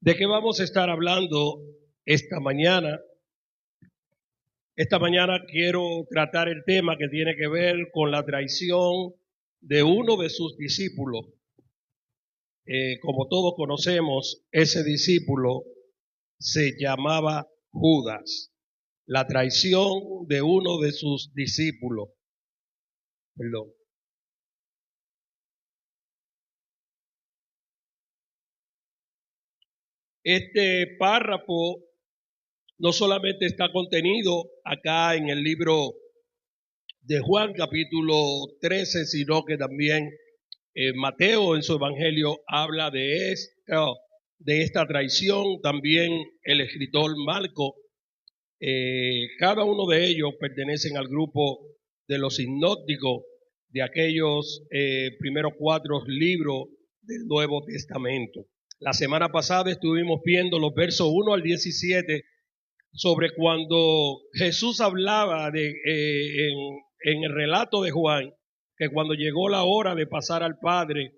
¿De qué vamos a estar hablando esta mañana? Esta mañana quiero tratar el tema que tiene que ver con la traición de uno de sus discípulos. Como todos conocemos, ese discípulo se llamaba Judas. La traición de uno de sus discípulos. Perdón. Este párrafo no solamente está contenido acá en el libro de Juan capítulo 13, sino que también Mateo en su evangelio habla de esta traición. También el escritor Marco, cada uno de ellos pertenecen al grupo de los sinópticos, de aquellos primeros 4 libros del Nuevo Testamento. La semana pasada estuvimos viendo los versos 1 al 17 sobre cuando Jesús hablaba en el relato de Juan, que cuando llegó la hora de pasar al Padre,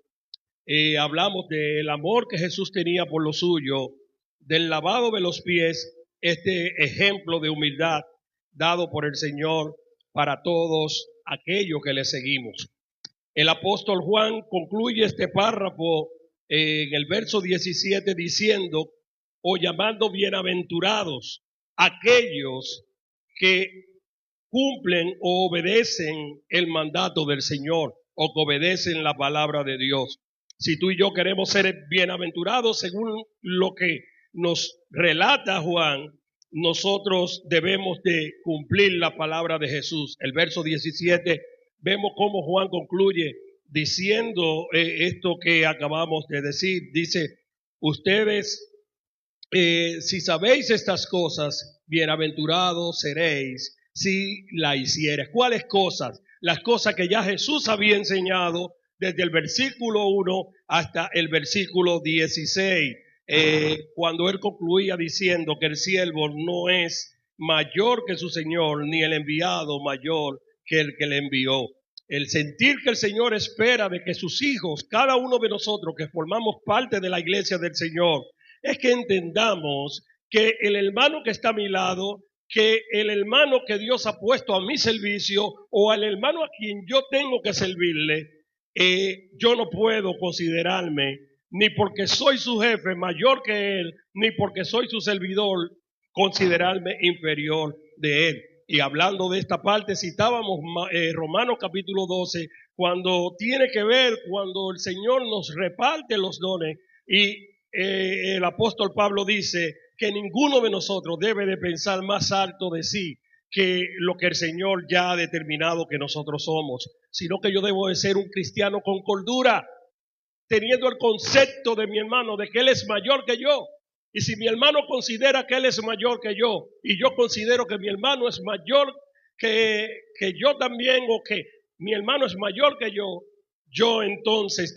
hablamos del amor que Jesús tenía por lo suyo, del lavado de los pies, este ejemplo de humildad dado por el Señor para todos aquellos que le seguimos. El apóstol Juan concluye este párrafo en el verso 17 diciendo, o llamando bienaventurados aquellos que cumplen o obedecen el mandato del Señor o que obedecen la palabra de Dios. Si tú y yo queremos ser bienaventurados según lo que nos relata Juan, nosotros debemos de cumplir la palabra de Jesús. El verso 17, vemos cómo Juan concluye diciendo esto que acabamos de decir. Dice, ustedes, si sabéis estas cosas, bienaventurados seréis si la hicieres. ¿Cuáles cosas? Las cosas que ya Jesús había enseñado desde el versículo 1 hasta el versículo 16, cuando él concluía diciendo que el siervo no es mayor que su Señor, ni el enviado mayor que el que le envió. El sentir que el Señor espera de que sus hijos, cada uno de nosotros que formamos parte de la iglesia del Señor, es que entendamos que el hermano que está a mi lado, que el hermano que Dios ha puesto a mi servicio o al hermano a quien yo tengo que servirle, yo no puedo considerarme, ni porque soy su jefe mayor que él, ni porque soy su servidor, considerarme inferior de él. Y hablando de esta parte, citábamos Romanos capítulo 12, cuando tiene que ver, cuando el Señor nos reparte los dones y el apóstol Pablo dice que ninguno de nosotros debe de pensar más alto de sí que lo que el Señor ya ha determinado que nosotros somos, sino que yo debo de ser un cristiano con cordura, teniendo el concepto de mi hermano de que él es mayor que yo. Y si mi hermano considera que él es mayor que yo, y yo considero que mi hermano es mayor que yo también, o que mi hermano es mayor que yo entonces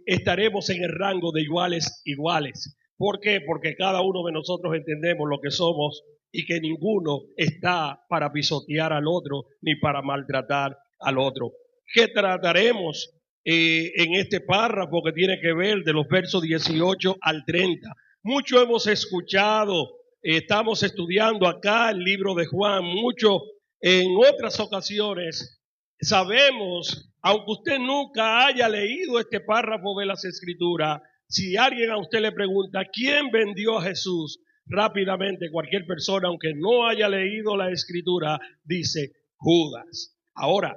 estaremos en el rango de iguales. ¿Por qué? Porque cada uno de nosotros entendemos lo que somos y que ninguno está para pisotear al otro ni para maltratar al otro. ¿Qué trataremos en este párrafo que tiene que ver de los versos 18 al 30? Mucho hemos escuchado, estamos estudiando acá el libro de Juan, mucho en otras ocasiones sabemos, aunque usted nunca haya leído este párrafo de las Escrituras, si alguien a usted le pregunta ¿quién vendió a Jesús? Rápidamente cualquier persona, aunque no haya leído la Escritura, dice Judas. Ahora,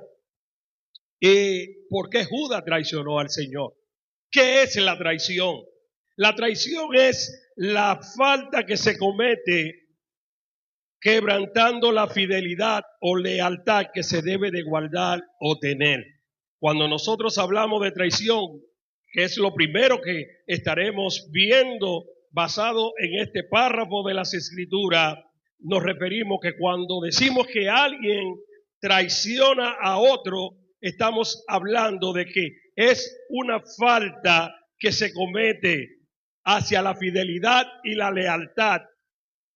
¿por qué Judas traicionó al Señor? ¿Qué es la traición? La traición es la falta que se comete quebrantando la fidelidad o lealtad que se debe de guardar o tener. Cuando nosotros hablamos de traición, que es lo primero que estaremos viendo basado en este párrafo de las Escrituras, nos referimos que cuando decimos que alguien traiciona a otro, estamos hablando de que es una falta que se comete hacia la fidelidad y la lealtad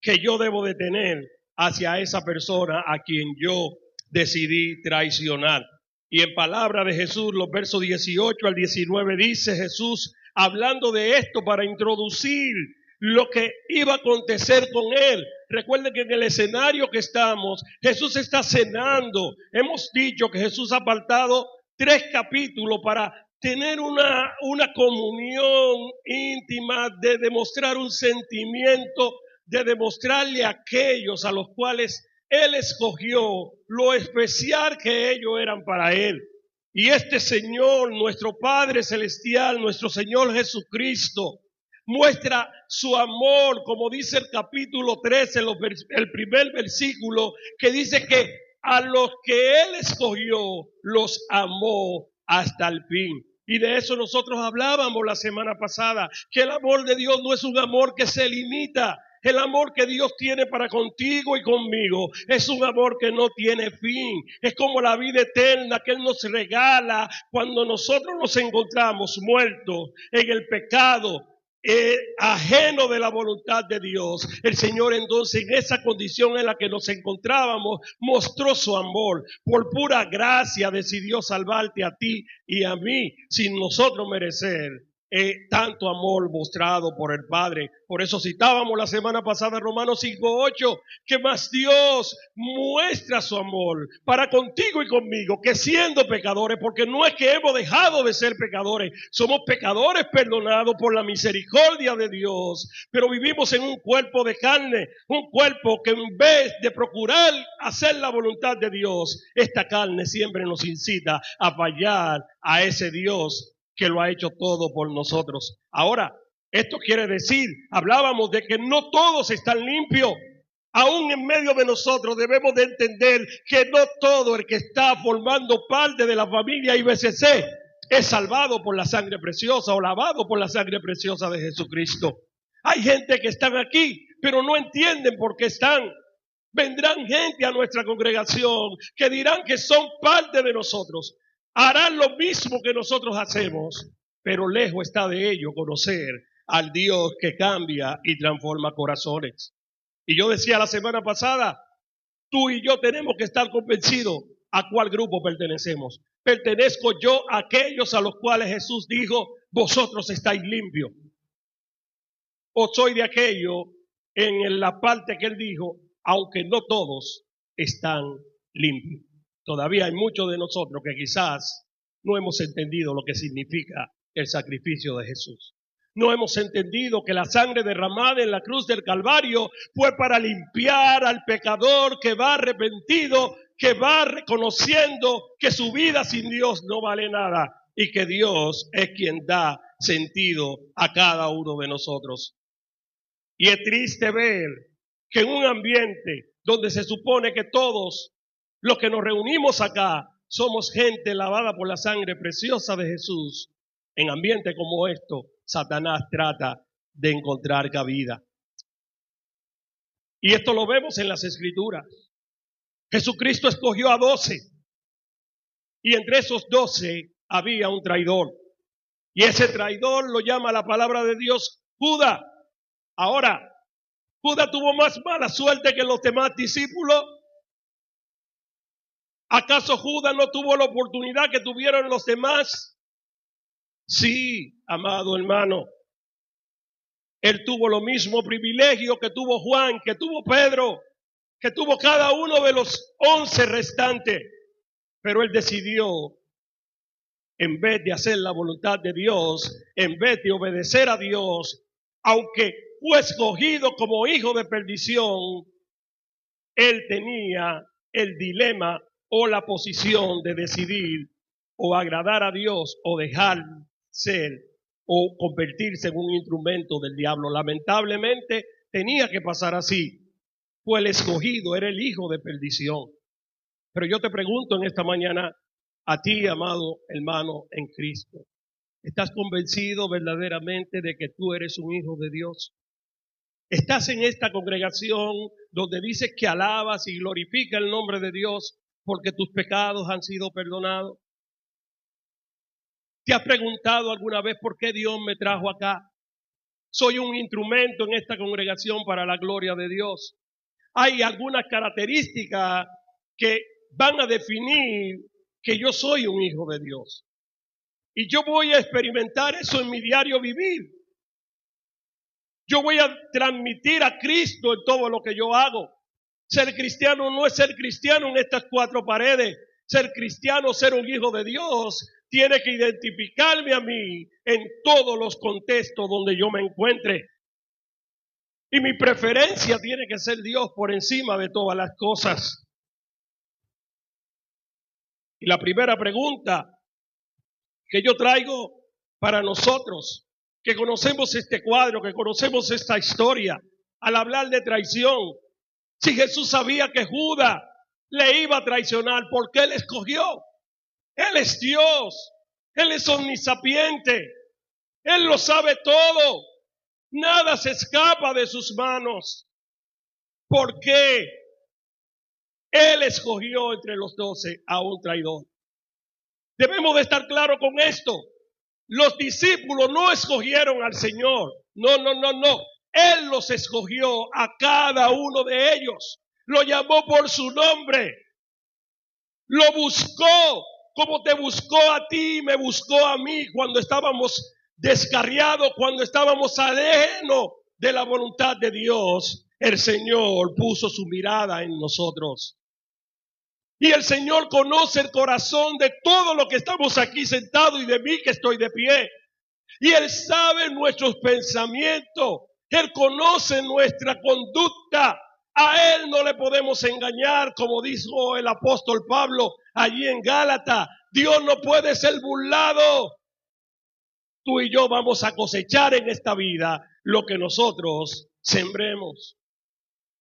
que yo debo de tener hacia esa persona a quien yo decidí traicionar. Y en palabra de Jesús, los versos 18 al 19 dice Jesús hablando de esto para introducir lo que iba a acontecer con él. Recuerden que en el escenario que estamos, Jesús está cenando. Hemos dicho que Jesús ha apartado 3 capítulos para tener una comunión íntima, de demostrar un sentimiento, de demostrarle a aquellos a los cuales Él escogió lo especial que ellos eran para Él. Y este Señor, nuestro Padre Celestial, nuestro Señor Jesucristo, muestra su amor, como dice el capítulo 13, el primer versículo, que dice que a los que Él escogió, los amó hasta el fin. Y de eso nosotros hablábamos la semana pasada, que el amor de Dios no es un amor que se limita. El amor que Dios tiene para contigo y conmigo es un amor que no tiene fin. Es como la vida eterna que Él nos regala cuando nosotros nos encontramos muertos en el pecado, ajeno de la voluntad de Dios. El Señor entonces, en esa condición en la que nos encontrábamos, mostró su amor. Por pura gracia decidió salvarte a ti y a mí sin nosotros merecer tanto amor mostrado por el Padre. Por eso citábamos la semana pasada Romanos 5:8, que más Dios muestra su amor para contigo y conmigo, que siendo pecadores, porque no es que hemos dejado de ser pecadores, somos pecadores perdonados por la misericordia de Dios, pero vivimos en un cuerpo de carne, un cuerpo que en vez de procurar hacer la voluntad de Dios, esta carne siempre nos incita a fallar a ese Dios que lo ha hecho todo por nosotros. Ahora, esto quiere decir, hablábamos de que no todos están limpios. Aún en medio de nosotros debemos de entender que no todo el que está formando parte de la familia IBCC es salvado por la sangre preciosa o lavado por la sangre preciosa de Jesucristo. Hay gente que están aquí, pero no entienden por qué están. Vendrán gente a nuestra congregación que dirán que son parte de nosotros. Harán lo mismo que nosotros hacemos, pero lejos está de ello conocer al Dios que cambia y transforma corazones. Y yo decía la semana pasada, tú y yo tenemos que estar convencidos a cuál grupo pertenecemos. Pertenezco yo a aquellos a los cuales Jesús dijo, vosotros estáis limpios. O soy de aquello en la parte que Él dijo, aunque no todos están limpios. Todavía hay muchos de nosotros que quizás no hemos entendido lo que significa el sacrificio de Jesús. No hemos entendido que la sangre derramada en la cruz del Calvario fue para limpiar al pecador que va arrepentido, que va reconociendo que su vida sin Dios no vale nada y que Dios es quien da sentido a cada uno de nosotros. Y es triste ver que en un ambiente donde se supone que todos los que nos reunimos acá somos gente lavada por la sangre preciosa de Jesús, en ambiente como esto, Satanás trata de encontrar cabida. Y esto lo vemos en las Escrituras. Jesucristo escogió a 12 y entre esos 12 había un traidor. Y ese traidor lo llama la palabra de Dios Judas. Ahora, ¿Judas tuvo más mala suerte que los demás discípulos? ¿Acaso Judas no tuvo la oportunidad que tuvieron los demás? Sí, amado hermano. Él tuvo lo mismo privilegio que tuvo Juan, que tuvo Pedro, que tuvo cada uno de los 11 restantes. Pero él decidió, en vez de hacer la voluntad de Dios, en vez de obedecer a Dios, aunque fue escogido como hijo de perdición, él tenía el dilema o la posición de decidir o agradar a Dios o dejar ser o convertirse en un instrumento del diablo. Lamentablemente tenía que pasar así. Fue el escogido, era el hijo de perdición. Pero yo te pregunto en esta mañana, a ti, amado hermano en Cristo, ¿estás convencido verdaderamente de que tú eres un hijo de Dios? ¿Estás en esta congregación donde dices que alabas y glorificas el nombre de Dios porque tus pecados han sido perdonados? ¿Te has preguntado alguna vez por qué Dios me trajo acá? Soy un instrumento en esta congregación para la gloria de Dios. Hay algunas características que van a definir que yo soy un hijo de Dios. Y yo voy a experimentar eso en mi diario vivir. Yo voy a transmitir a Cristo en todo lo que yo hago. Ser cristiano no es ser cristiano en estas cuatro paredes. Ser cristiano, ser un hijo de Dios, tiene que identificarme a mí en todos los contextos donde yo me encuentre. Y mi preferencia tiene que ser Dios por encima de todas las cosas. Y la primera pregunta que yo traigo para nosotros, que conocemos este cuadro, que conocemos esta historia, al hablar de traición, si Jesús sabía que Judas le iba a traicionar, ¿por qué le escogió? Él es Dios, Él es omnisapiente, Él lo sabe todo, nada se escapa de sus manos. ¿Por qué Él escogió entre los 12 a un traidor? Debemos de estar claros con esto. Los discípulos no escogieron al Señor. No. Él los escogió a cada uno de ellos. Lo llamó por su nombre. Lo buscó como te buscó a ti, me buscó a mí cuando estábamos descarriados, cuando estábamos ajenos de la voluntad de Dios. El Señor puso su mirada en nosotros. Y el Señor conoce el corazón de todos los que estamos aquí sentados y de mí que estoy de pie. Y Él sabe nuestros pensamientos. Él conoce nuestra conducta. A Él no le podemos engañar, como dijo el apóstol Pablo allí en Gálatas. Dios no puede ser burlado. Tú y yo vamos a cosechar en esta vida lo que nosotros sembremos.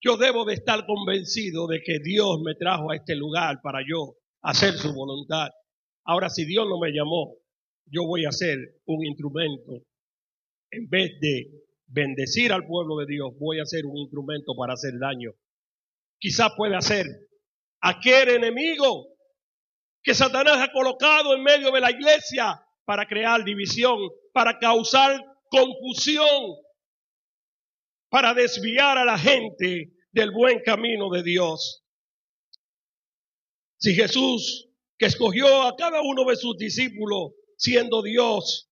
Yo debo de estar convencido de que Dios me trajo a este lugar para yo hacer su voluntad. Ahora, si Dios no me llamó, yo voy a ser un instrumento. En vez de bendecir al pueblo de Dios, voy a ser un instrumento para hacer daño. Quizás pueda ser aquel enemigo que Satanás ha colocado en medio de la iglesia para crear división, para causar confusión, para desviar a la gente del buen camino de Dios. Si Jesús, que escogió a cada uno de sus discípulos siendo Dios,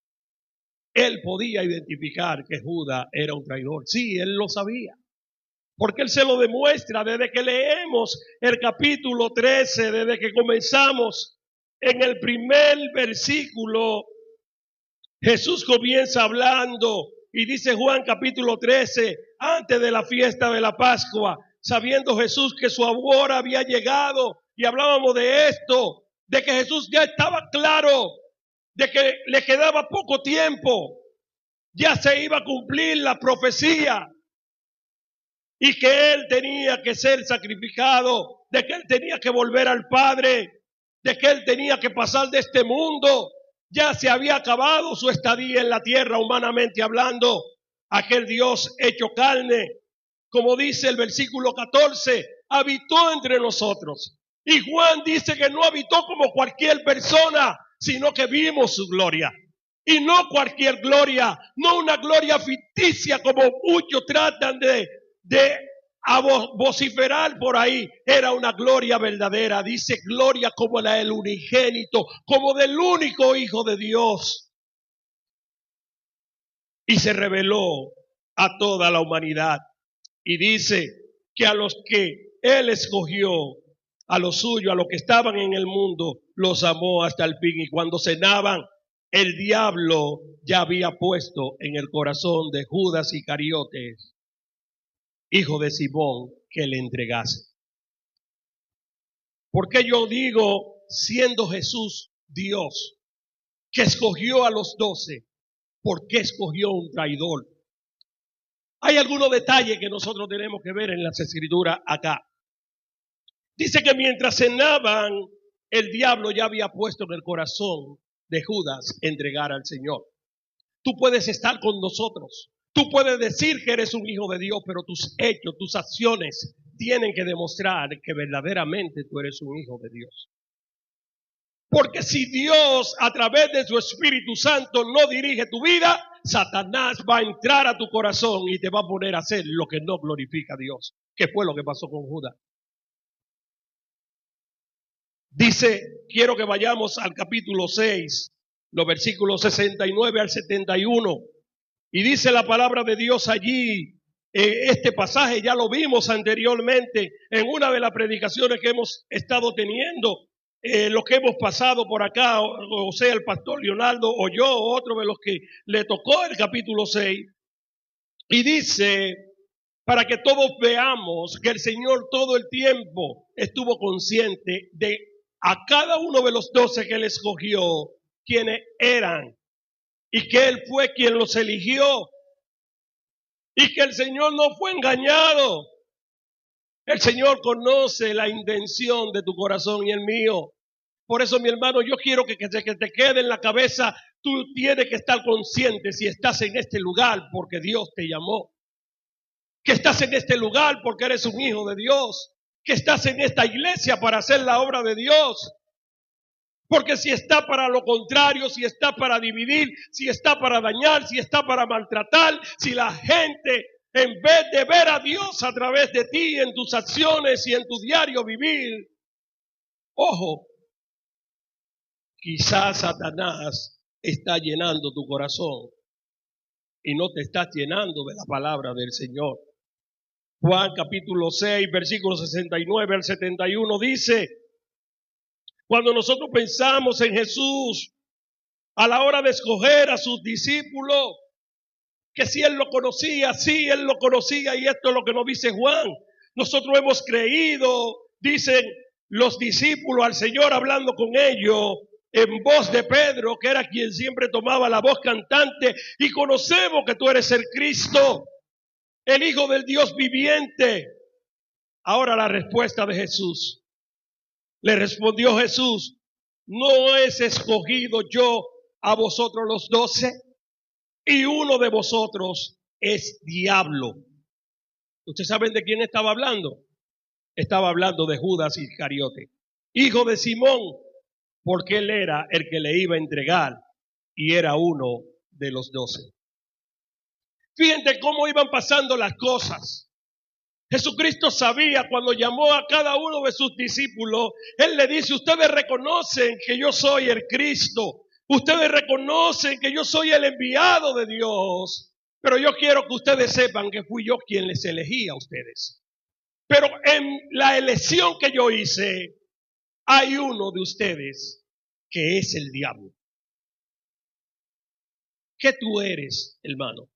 Él podía identificar que Judas era un traidor. Sí, Él lo sabía, porque Él se lo demuestra desde que leemos el capítulo 13, desde que comenzamos en el primer versículo. Jesús comienza hablando y dice Juan capítulo 13, antes de la fiesta de la Pascua, sabiendo Jesús que su hora había llegado, y hablábamos de esto, de que Jesús ya estaba claro, de que le quedaba poco tiempo, ya se iba a cumplir la profecía, y que Él tenía que ser sacrificado, de que Él tenía que volver al Padre, de que Él tenía que pasar de este mundo. Ya se había acabado su estadía en la tierra, humanamente hablando. Aquel Dios hecho carne, como dice el versículo 14, habitó entre nosotros. Y Juan dice que no habitó como cualquier persona, sino que vimos su gloria. Y no cualquier gloria, no una gloria ficticia como muchos tratan de vociferar por ahí. Era una gloria verdadera. Dice gloria como la del unigénito, como del único Hijo de Dios. Y se reveló a toda la humanidad. Y dice que a los que Él escogió, a los suyos, a los que estaban en el mundo, los amó hasta el fin. Y cuando cenaban, el diablo ya había puesto en el corazón de Judas Iscariote, hijo de Simón, que le entregase. ¿Por qué yo digo, siendo Jesús Dios, que escogió a los 12, por qué escogió un traidor? Hay algunos detalles que nosotros tenemos que ver en las Escrituras acá. Dice que mientras cenaban, el diablo ya había puesto en el corazón de Judas entregar al Señor. Tú puedes estar con nosotros. Tú puedes decir que eres un hijo de Dios, pero tus hechos, tus acciones tienen que demostrar que verdaderamente tú eres un hijo de Dios. Porque si Dios a través de su Espíritu Santo no dirige tu vida, Satanás va a entrar a tu corazón y te va a poner a hacer lo que no glorifica a Dios. ¿Qué fue lo que pasó con Judas? Dice, quiero que vayamos al capítulo 6 los versículos 69 al 71. Y dice la palabra de Dios allí, este pasaje ya lo vimos anteriormente en una de las predicaciones que hemos estado teniendo, los que hemos pasado por acá, o sea, el pastor Leonardo o yo, o otro de los que le tocó el capítulo 6. Y dice, para que todos veamos que el Señor todo el tiempo estuvo consciente de a cada uno de los 12 que Él escogió, quienes eran, y que Él fue quien los eligió, y que el Señor no fue engañado. El Señor conoce la intención de tu corazón y el mío. Por eso, mi hermano, yo quiero que te quede en la cabeza, tú tienes que estar consciente si estás en este lugar porque Dios te llamó. Que estás en este lugar porque eres un hijo de Dios. Que estás en esta iglesia para hacer la obra de Dios. Porque si está para lo contrario, si está para dividir, si está para dañar, si está para maltratar, si la gente en vez de ver a Dios a través de ti, en tus acciones y en tu diario vivir, ojo, quizás Satanás está llenando tu corazón y no te estás llenando de la palabra del Señor. Juan capítulo 6, versículos 69 al 71 dice, cuando nosotros pensamos en Jesús a la hora de escoger a sus discípulos, que si Él lo conocía, sí, Él lo conocía, y esto es lo que nos dice Juan. Nosotros hemos creído, dicen los discípulos, al Señor hablando con ellos en voz de Pedro, que era quien siempre tomaba la voz cantante, y conocemos que tú eres el Cristo, el Hijo del Dios viviente. Ahora la respuesta de Jesús. Le respondió Jesús, ¿no es escogido yo a vosotros los 12? Y uno de vosotros es diablo. ¿Ustedes saben de quién estaba hablando? Estaba hablando de Judas Iscariote, hijo de Simón, porque él era el que le iba a entregar y era uno de los 12. Fíjense cómo iban pasando las cosas. Jesucristo sabía cuando llamó a cada uno de sus discípulos, Él le dice, ustedes reconocen que yo soy el Cristo, ustedes reconocen que yo soy el enviado de Dios, pero yo quiero que ustedes sepan que fui yo quien les elegí a ustedes. Pero en la elección que yo hice, hay uno de ustedes que es el diablo. ¿Qué tú eres, hermano?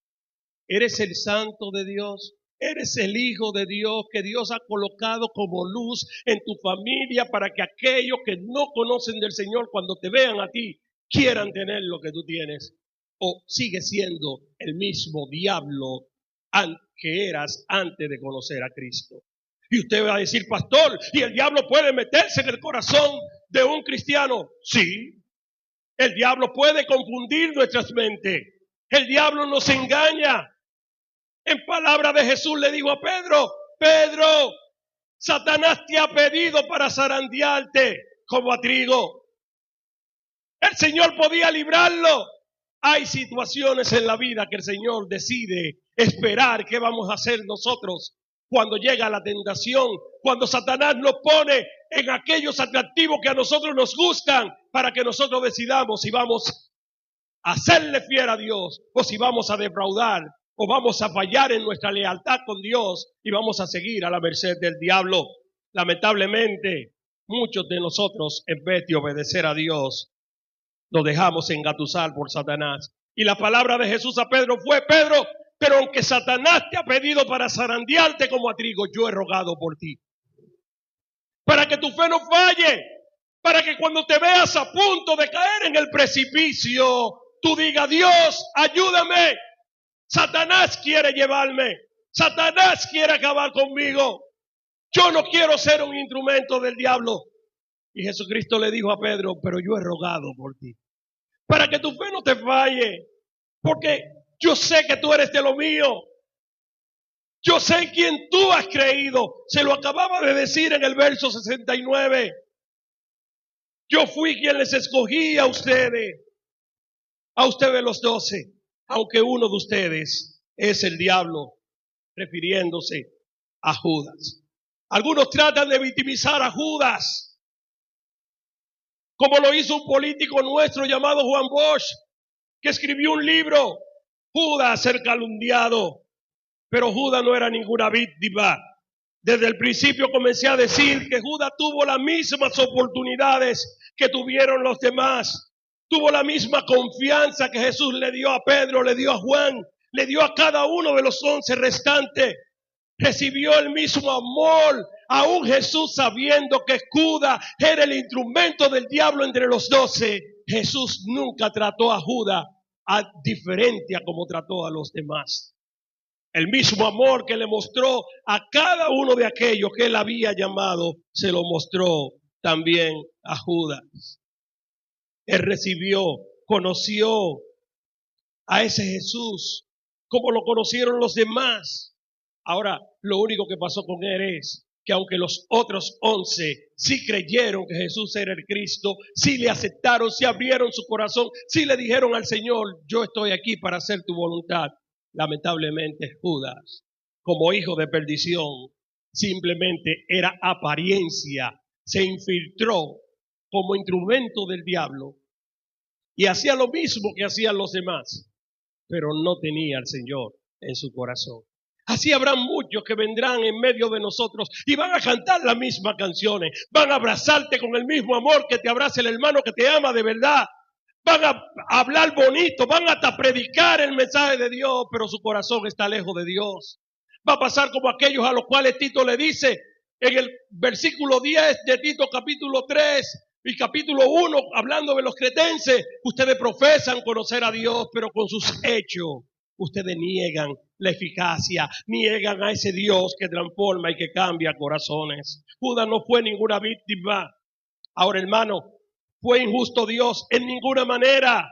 ¿Eres el santo de Dios? ¿Eres el Hijo de Dios que Dios ha colocado como luz en tu familia para que aquellos que no conocen del Señor cuando te vean a ti quieran tener lo que tú tienes? ¿O sigue siendo el mismo diablo que eras antes de conocer a Cristo? Y usted va a decir, pastor, ¿y el diablo puede meterse en el corazón de un cristiano? Sí, el diablo puede confundir nuestras mentes. El diablo nos engaña. En palabra de Jesús le dijo a Pedro, Pedro, Satanás te ha pedido para zarandearte como a trigo. El Señor podía librarlo. Hay situaciones en la vida que el Señor decide esperar qué vamos a hacer nosotros cuando llega la tentación, cuando Satanás nos pone en aquellos atractivos que a nosotros nos gustan para que nosotros decidamos si vamos a hacerle fiel a Dios o si vamos a defraudar o vamos a fallar en nuestra lealtad con Dios y vamos a seguir a la merced del diablo. Lamentablemente, muchos de nosotros, en vez de obedecer a Dios, nos dejamos engatusar por Satanás. Y la palabra de Jesús a Pedro fue, Pedro, pero aunque Satanás te ha pedido para zarandearte como a trigo, yo he rogado por ti. Para que tu fe no falle, para que cuando te veas a punto de caer en el precipicio, tú digas, Dios, ayúdame. Satanás quiere llevarme. Satanás quiere acabar conmigo. Yo no quiero ser un instrumento del diablo. Y Jesucristo le dijo a Pedro, pero yo he rogado por ti. Para que tu fe no te falle. Porque yo sé que tú eres de lo mío. Yo sé en quién tú has creído. Se lo acababa de decir en el verso 69. Yo fui quien les escogí a ustedes los 12. Aunque uno de ustedes es el diablo, refiriéndose a Judas. Algunos tratan de victimizar a Judas. como lo hizo un político nuestro llamado Juan Bosch, que escribió un libro, Judas ser calumniado, pero Judas no era ninguna víctima. Desde el principio comencé a decir que Judas tuvo las mismas oportunidades que tuvieron los demás. Tuvo la misma confianza que Jesús le dio a Pedro, le dio a Juan, le dio a cada uno de los 11 restantes. Recibió el mismo amor, aún Jesús sabiendo que Judas era el instrumento del diablo entre los 12. Jesús nunca trató a Judas diferente a como trató a los demás. El mismo amor que le mostró a cada uno de aquellos que él había llamado, se lo mostró también a Judas. Él recibió, conoció a ese Jesús como lo conocieron los demás. Ahora, lo único que pasó con él es que aunque los otros 11 sí creyeron que Jesús era el Cristo, sí le aceptaron, sí abrieron su corazón, sí le dijeron al Señor, yo estoy aquí para hacer tu voluntad. Lamentablemente Judas, como hijo de perdición, simplemente era apariencia, se infiltró como instrumento del diablo y hacía lo mismo que hacían los demás, pero no tenía al Señor en su corazón. Así habrán muchos que vendrán en medio de nosotros y van a cantar las mismas canciones, van a abrazarte con el mismo amor que te abraza el hermano que te ama de verdad. Van a hablar bonito, van hasta predicar el mensaje de Dios, pero su corazón está lejos de Dios. Va a pasar como aquellos a los cuales Tito le dice en el versículo 10 de Tito capítulo 3 y capítulo 1, hablando de los cretenses, ustedes profesan conocer a Dios, pero con sus hechos ustedes niegan la eficacia, niegan a ese Dios que transforma y que cambia corazones. Judas no fue ninguna víctima. Ahora, hermano, ¿fue injusto Dios? En ninguna manera.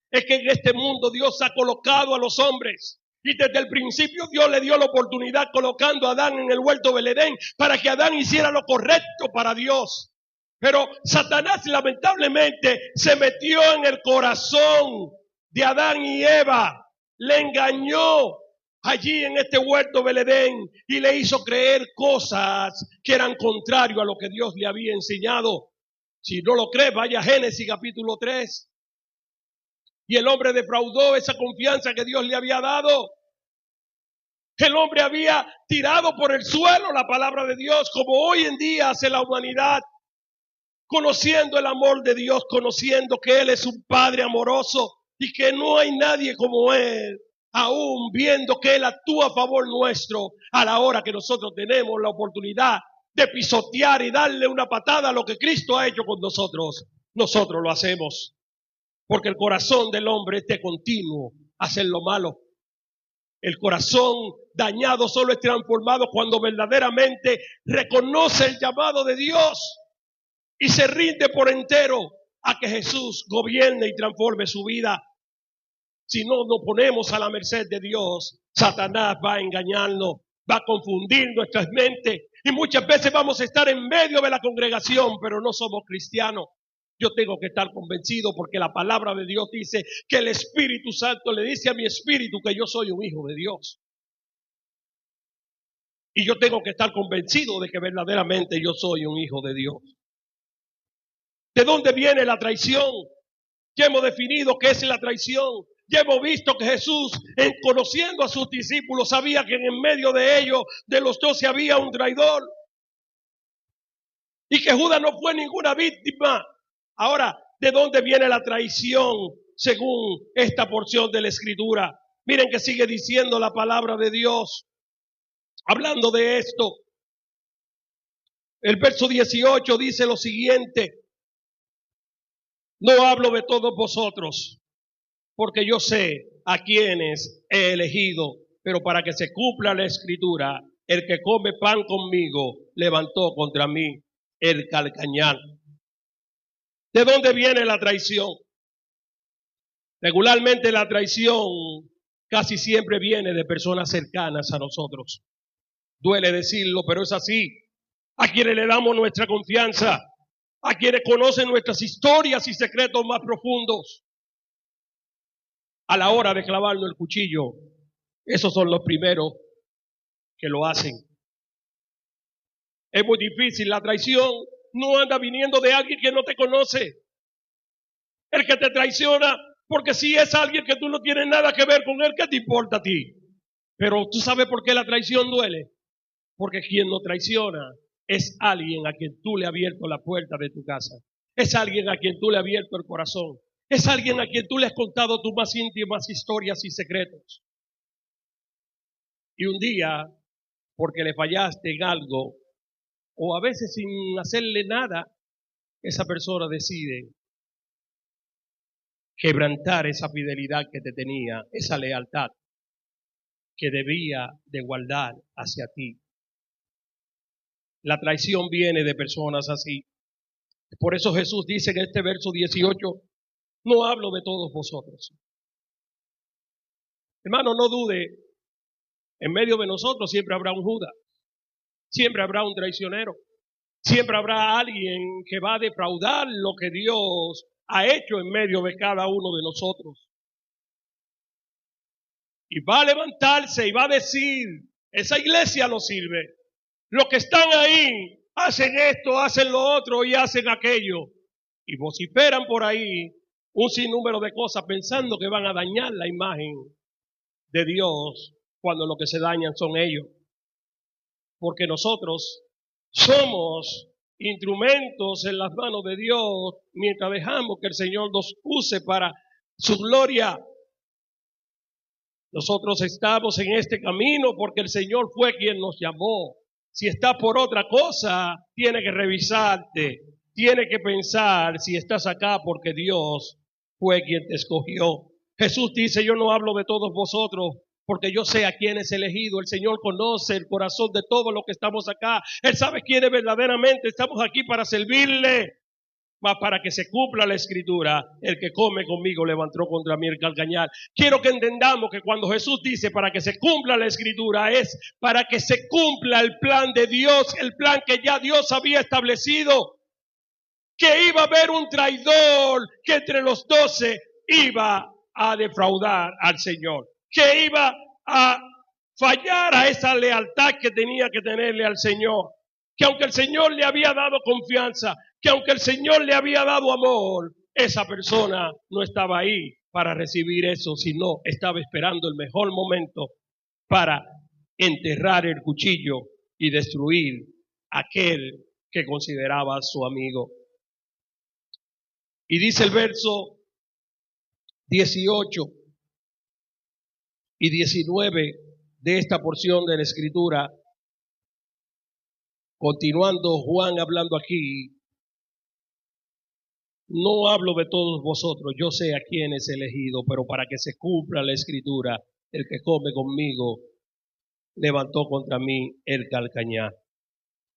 Es que en este mundo Dios ha colocado a los hombres. Y desde el principio Dios le dio la oportunidad colocando a Adán en el huerto del Edén para que Adán hiciera lo correcto para Dios. Pero Satanás lamentablemente se metió en el corazón de Adán y Eva. Le engañó allí en este huerto del Edén y le hizo creer cosas que eran contrarias a lo que Dios le había enseñado. Si no lo cree, vaya a Génesis capítulo 3. Y el hombre defraudó esa confianza que Dios le había dado. El hombre había tirado por el suelo la palabra de Dios, como hoy en día hace la humanidad, conociendo el amor de Dios, conociendo que Él es un Padre amoroso y que no hay nadie como Él, aún viendo que Él actúa a favor nuestro a la hora que nosotros tenemos la oportunidad de pisotear y darle una patada a lo que Cristo ha hecho con nosotros. Nosotros lo hacemos porque el corazón del hombre es de continuo hacer lo malo. El corazón dañado solo es transformado cuando verdaderamente reconoce el llamado de Dios y se rinde por entero a que Jesús gobierne y transforme su vida. Si no nos ponemos a la merced de Dios, Satanás va a engañarnos, va a confundir nuestras mentes y muchas veces vamos a estar en medio de la congregación, pero no somos cristianos. Yo tengo que estar convencido porque la palabra de Dios dice que el Espíritu Santo le dice a mi espíritu que yo soy un hijo de Dios. Y yo tengo que estar convencido de que verdaderamente yo soy un hijo de Dios. ¿De dónde viene la traición? Ya hemos definido qué es la traición. Ya hemos visto que Jesús, conociendo a sus discípulos, sabía que en medio de ellos, de los 12, había un traidor. Y que Judas no fue ninguna víctima. Ahora, ¿de dónde viene la traición según esta porción de la Escritura? Miren que sigue diciendo la palabra de Dios. Hablando de esto, el verso 18 dice lo siguiente. No hablo de todos vosotros, porque yo sé a quienes he elegido, pero para que se cumpla la Escritura, el que come pan conmigo levantó contra mí el calcañar. ¿De dónde viene la traición? Regularmente la traición casi siempre viene de personas cercanas a nosotros. Duele decirlo, pero es así. A quienes le damos nuestra confianza, a quienes conocen nuestras historias y secretos más profundos. A la hora de clavarnos el cuchillo, esos son los primeros que lo hacen. Es muy difícil la traición, no anda viniendo de alguien que no te conoce. El que te traiciona, porque si es alguien que tú no tienes nada que ver con él, ¿qué te importa a ti? Pero tú sabes por qué la traición duele. Porque quien no traiciona es alguien a quien tú le has abierto la puerta de tu casa. Es alguien a quien tú le has abierto el corazón. Es alguien a quien tú le has contado tus más íntimas historias y secretos. Y un día, porque le fallaste en algo, o a veces sin hacerle nada, esa persona decide quebrantar esa fidelidad que te tenía, esa lealtad que debía de guardar hacia ti. La traición viene de personas así. Por eso Jesús dice en este verso 18, no hablo de todos vosotros. Hermano, no dude, en medio de nosotros siempre habrá un Judas, siempre habrá un traicionero, siempre habrá alguien que va a defraudar lo que Dios ha hecho en medio de cada uno de nosotros. Y va a levantarse y va a decir, esa iglesia no sirve. Los que están ahí hacen esto, hacen lo otro y hacen aquello. Y vociferan por ahí un sinnúmero de cosas pensando que van a dañar la imagen de Dios cuando lo que se dañan son ellos. Porque nosotros somos instrumentos en las manos de Dios mientras dejamos que el Señor nos use para su gloria. Nosotros estamos en este camino porque el Señor fue quien nos llamó. Si estás por otra cosa, tiene que revisarte, tiene que pensar si estás acá porque Dios fue quien te escogió. Jesús dice, yo no hablo de todos vosotros porque yo sé a quién es elegido. El Señor conoce el corazón de todos los que estamos acá. Él sabe quiénes verdaderamente estamos aquí para servirle. Mas para que se cumpla la escritura, el que come conmigo levantó contra mí el calcañar. Quiero que entendamos que cuando Jesús dice para que se cumpla la escritura es para que se cumpla el plan de Dios, el plan que ya Dios había establecido, que iba a haber un traidor que entre los 12 iba a defraudar al Señor, que iba a fallar a esa lealtad que tenía que tenerle al Señor, que aunque el Señor le había dado confianza, que aunque el Señor le había dado amor, esa persona no estaba ahí para recibir eso, sino estaba esperando el mejor momento para enterrar el cuchillo y destruir aquel que consideraba su amigo. Y dice el verso 18 y 19 de esta porción de la Escritura, continuando Juan hablando aquí, no hablo de todos vosotros, yo sé a quién es elegido, pero para que se cumpla la Escritura, el que come conmigo levantó contra mí el calcañar.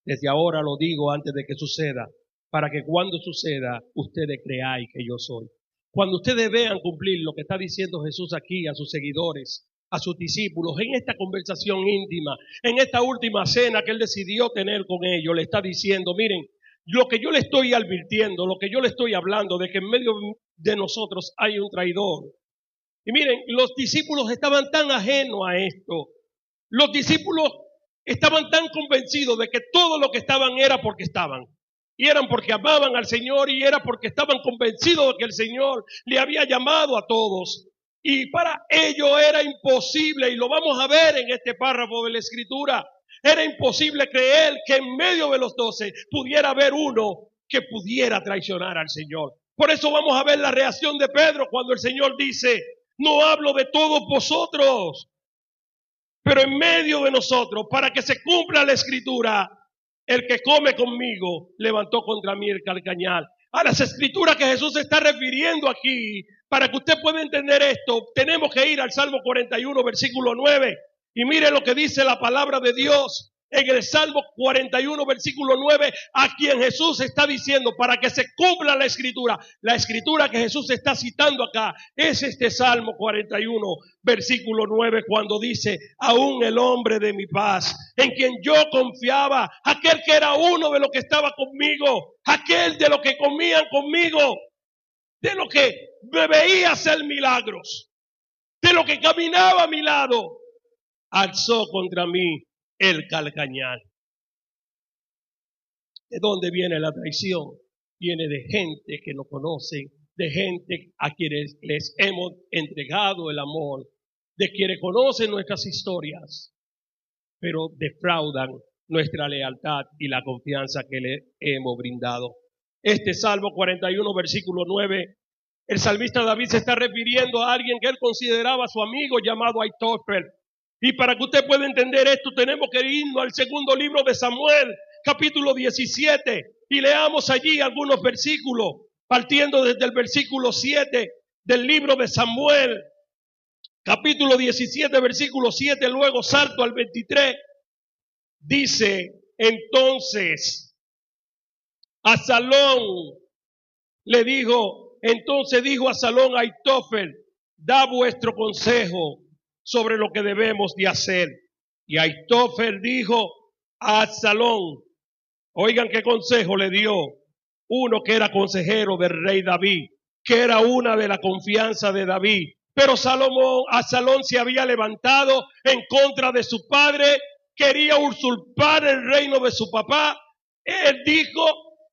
Desde ahora lo digo antes de que suceda, para que cuando suceda, ustedes creáis que yo soy. Cuando ustedes vean cumplir lo que está diciendo Jesús aquí a sus seguidores, a sus discípulos, en esta conversación íntima, en esta última cena que Él decidió tener con ellos, le está diciendo, miren, lo que yo le estoy advirtiendo, lo que yo le estoy hablando, de que en medio de nosotros hay un traidor. Y miren, los discípulos estaban tan ajenos a esto. Los discípulos estaban tan convencidos de que todo lo que estaban era porque estaban. Y eran porque amaban al Señor y era porque estaban convencidos de que el Señor le había llamado a todos. Y para ellos era imposible, y lo vamos a ver en este párrafo de la Escritura, era imposible creer que en medio de los 12 pudiera haber uno que pudiera traicionar al Señor. Por eso vamos a ver la reacción de Pedro cuando el Señor dice, no hablo de todos vosotros, pero en medio de nosotros, para que se cumpla la Escritura, el que come conmigo levantó contra mí el calcañar. A las Escrituras que Jesús se está refiriendo aquí, para que usted pueda entender esto, tenemos que ir al Salmo 41, versículo 9. Y mire lo que dice la palabra de Dios en el Salmo 41, versículo 9, a quien Jesús está diciendo para que se cumpla la Escritura. La Escritura que Jesús está citando acá es este Salmo 41, versículo 9, cuando dice, aún el hombre de mi paz, en quien yo confiaba, aquel que era uno de los que estaba conmigo, aquel de los que comían conmigo, de los que me veía hacer milagros, de los que caminaba a mi lado, alzó contra mí el calcañar. ¿De dónde viene la traición? Viene de gente que no conocen, de gente a quienes les hemos entregado el amor, de quienes conocen nuestras historias, pero defraudan nuestra lealtad y la confianza que le hemos brindado. Este Salmo 41, versículo 9, el salmista David se está refiriendo a alguien que él consideraba su amigo llamado Aitofel. Y para que usted pueda entender esto, tenemos que irnos al segundo libro de Samuel, capítulo 17, y leamos allí algunos versículos, partiendo desde el versículo 7 del libro de Samuel, capítulo 17, versículo 7, luego salto al 23, dice, entonces Absalón le dijo, entonces dijo Absalón a Aitofel, da vuestro consejo sobre lo que debemos de hacer. Y Aitofel dijo a Absalón, oigan qué consejo le dio uno que era consejero del rey David, que era una de la confianza de David. Pero Absalón se había levantado en contra de su padre, quería usurpar el reino de su papá. Él dijo,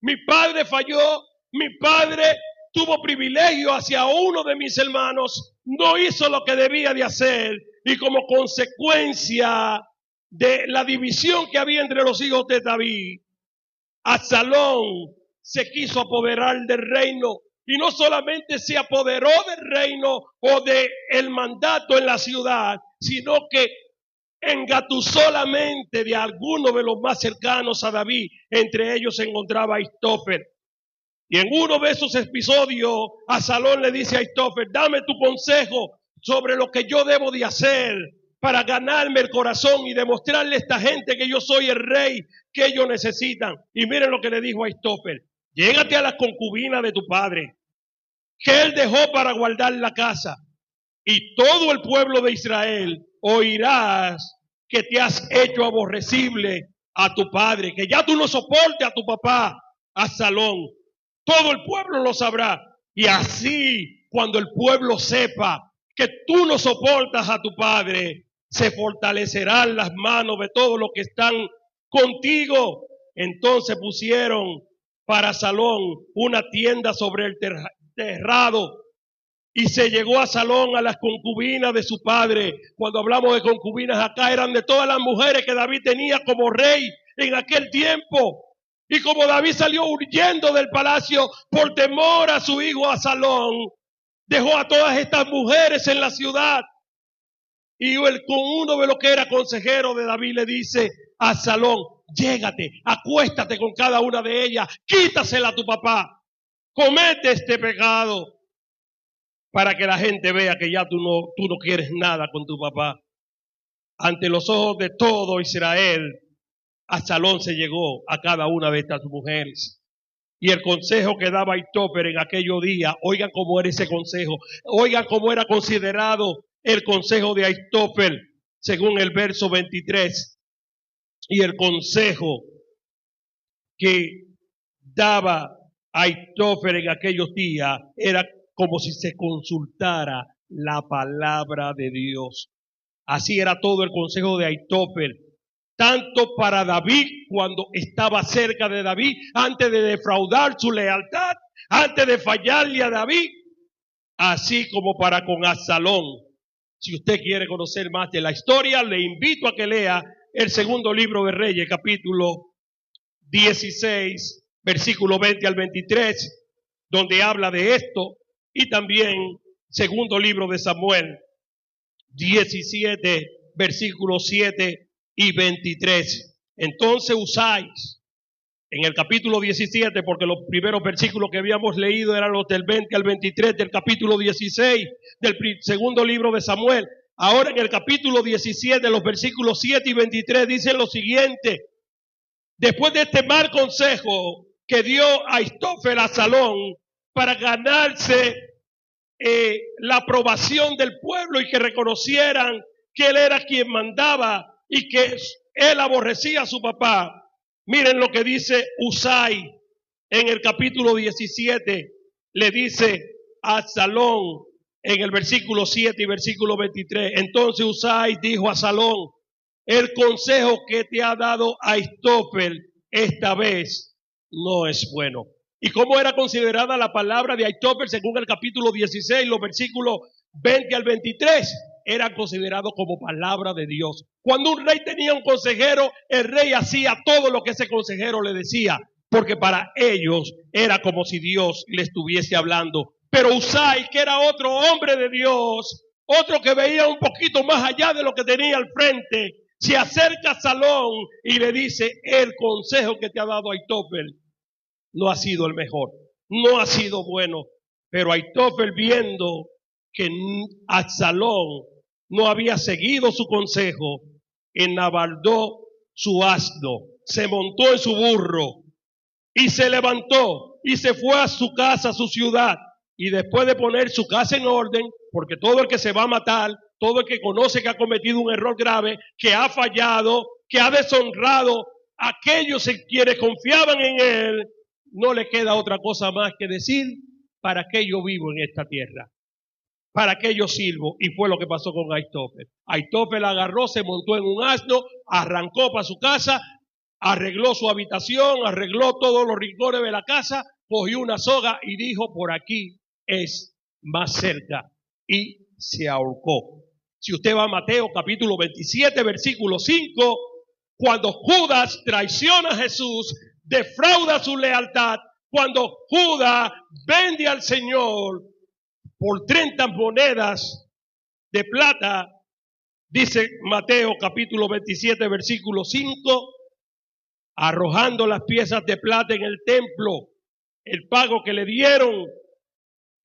mi padre falló, mi padre tuvo privilegio hacia uno de mis hermanos, no hizo lo que debía de hacer, y como consecuencia de la división que había entre los hijos de David, Absalón se quiso apoderar del reino, y no solamente se apoderó del reino o del mandato en la ciudad, sino que engatusó la mente de algunos de los más cercanos a David. Entre ellos se encontraba Aitofel. Y en uno de esos episodios, Absalón le dice a Aitofel, dame tu consejo sobre lo que yo debo de hacer para ganarme el corazón y demostrarle a esta gente que yo soy el rey que ellos necesitan. Y miren lo que le dijo a Aitofel, llégate a las concubinas de tu padre, que él dejó para guardar la casa, y todo el pueblo de Israel oirás que te has hecho aborrecible a tu padre, que ya tú no soportes a tu papá, Absalón. Todo el pueblo lo sabrá. Y así, cuando el pueblo sepa que tú no soportas a tu padre, se fortalecerán las manos de todos los que están contigo. Entonces pusieron para Absalón una tienda sobre el terrado, y se llegó a Absalón a las concubinas de su padre. Cuando hablamos de concubinas acá, eran de todas las mujeres que David tenía como rey en aquel tiempo. Y como David salió huyendo del palacio por temor a su hijo Absalón, dejó a todas estas mujeres en la ciudad. Y él, con uno de los que era consejero de David, le dice a Absalón, llégate, acuéstate con cada una de ellas, quítasela a tu papá, comete este pecado, para que la gente vea que ya tú no quieres nada con tu papá. Ante los ojos de todo Israel, Absalón se llegó a cada una de estas mujeres. Y el consejo que daba Aitofel en aquellos días, oigan cómo era ese consejo, oigan cómo era considerado el consejo de Aitofel, según el verso 23. Y el consejo que daba Aitofel en aquellos días era como si se consultara la palabra de Dios. Así era todo el consejo de Aitofel, tanto para David cuando estaba cerca de David, antes de defraudar su lealtad, antes de fallarle a David, así como para con Absalón. Si usted quiere conocer más de la historia, le invito a que lea el segundo libro de Reyes, capítulo 16, versículo 20 al 23, donde habla de esto, y también segundo libro de Samuel, 17, versículos 7 y 23. Entonces Usáis, en el capítulo 17, porque los primeros versículos que habíamos leído eran los del 20 al 23 del capítulo 16 del segundo libro de Samuel. Ahora en el capítulo 17, los versículos 7 y 23 dicen lo siguiente: después de este mal consejo que dio Aitofel a Absalón para ganarse la aprobación del pueblo y que reconocieran que él era quien mandaba y que él aborrecía a su papá, miren lo que dice Usai en el capítulo 17, le dice a Absalón en el versículo 7 y versículo 23, entonces Usai dijo a Absalón, el consejo que te ha dado Aitofel esta vez no es bueno. ¿Y cómo era considerada la palabra de Ahitofel según el capítulo 16, los versículos 20 al 23? Era considerado como palabra de Dios. Cuando un rey tenía un consejero, el rey hacía todo lo que ese consejero le decía, porque para ellos era como si Dios le estuviese hablando. Pero Usai, que era otro hombre de Dios, otro que veía un poquito más allá de lo que tenía al frente, se acerca a Salón y le dice: el consejo que te ha dado Ahitofel no ha sido el mejor, no ha sido bueno. Pero Ahitofel, viendo que Absalón no había seguido su consejo, enabardó su asno, se montó en su burro y se levantó y se fue a su casa, a su ciudad. Y después de poner su casa en orden, porque todo el que se va a matar, todo el que conoce que ha cometido un error grave, que ha fallado, que ha deshonrado a aquellos en quienes confiaban en él, no le queda otra cosa más que decir: ¿para qué yo vivo en esta tierra? ¿Para qué yo sirvo? Y fue lo que pasó con Ahitofel. Ahitofel agarró, se montó en un asno, arrancó para su casa, arregló su habitación, arregló todos los rincones de la casa, cogió una soga y dijo: por aquí es más cerca, y se ahorcó. Si usted va a Mateo capítulo 27, versículo 5, cuando Judas traiciona a Jesús, defrauda su lealtad, cuando Judas vende al Señor por 30 monedas de plata, dice Mateo capítulo 27, versículo 5, arrojando las piezas de plata en el templo, el pago que le dieron,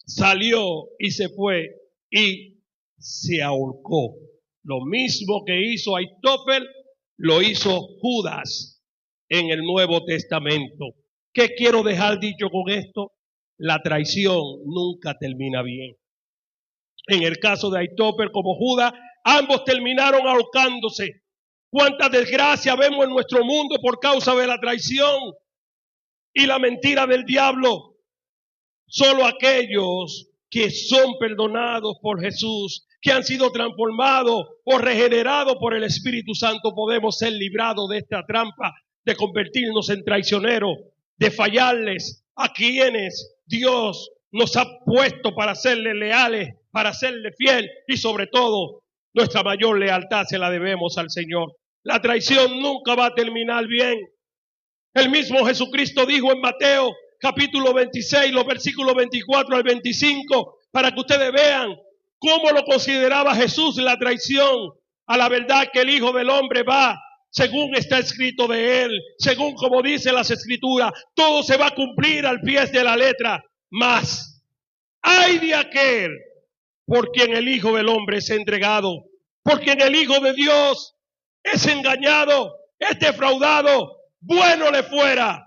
salió y se fue y se ahorcó. Lo mismo que hizo Ahitofel, lo hizo Judas en el Nuevo Testamento. ¿Qué quiero dejar dicho con esto? La traición nunca termina bien. En el caso de Ahitofel como Judas, ambos terminaron ahorcándose. ¿Cuántas desgracias vemos en nuestro mundo por causa de la traición y la mentira del diablo? Solo aquellos que son perdonados por Jesús, que han sido transformados o regenerados por el Espíritu Santo, podemos ser librados de esta trampa de convertirnos en traicioneros, de fallarles a quienes Dios nos ha puesto para serle leales, para serle fiel, y sobre todo nuestra mayor lealtad se la debemos al Señor. La traición nunca va a terminar bien. El mismo Jesucristo dijo en Mateo capítulo 26, los versículos 24 al 25, para que ustedes vean cómo lo consideraba Jesús la traición a la verdad que el Hijo del Hombre va, según está escrito de él, según como dice las Escrituras, todo se va a cumplir al pie de la letra. Mas ay de aquel por quien el Hijo del Hombre es entregado, por quien el Hijo de Dios es engañado, es defraudado. Bueno le fuera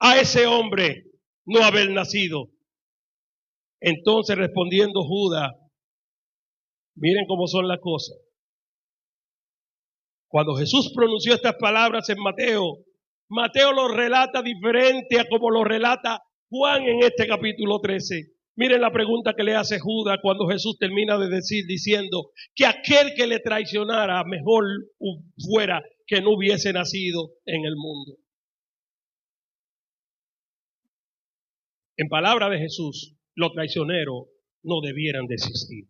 a ese hombre no haber nacido. Entonces, respondiendo Judas, miren cómo son las cosas. Cuando Jesús pronunció estas palabras en Mateo, Mateo lo relata diferente a como lo relata Juan en este capítulo 13. Miren la pregunta que le hace Judas cuando Jesús termina de decir, diciendo que aquel que le traicionara mejor fuera que no hubiese nacido en el mundo. En palabra de Jesús, los traicioneros no debieran de existir.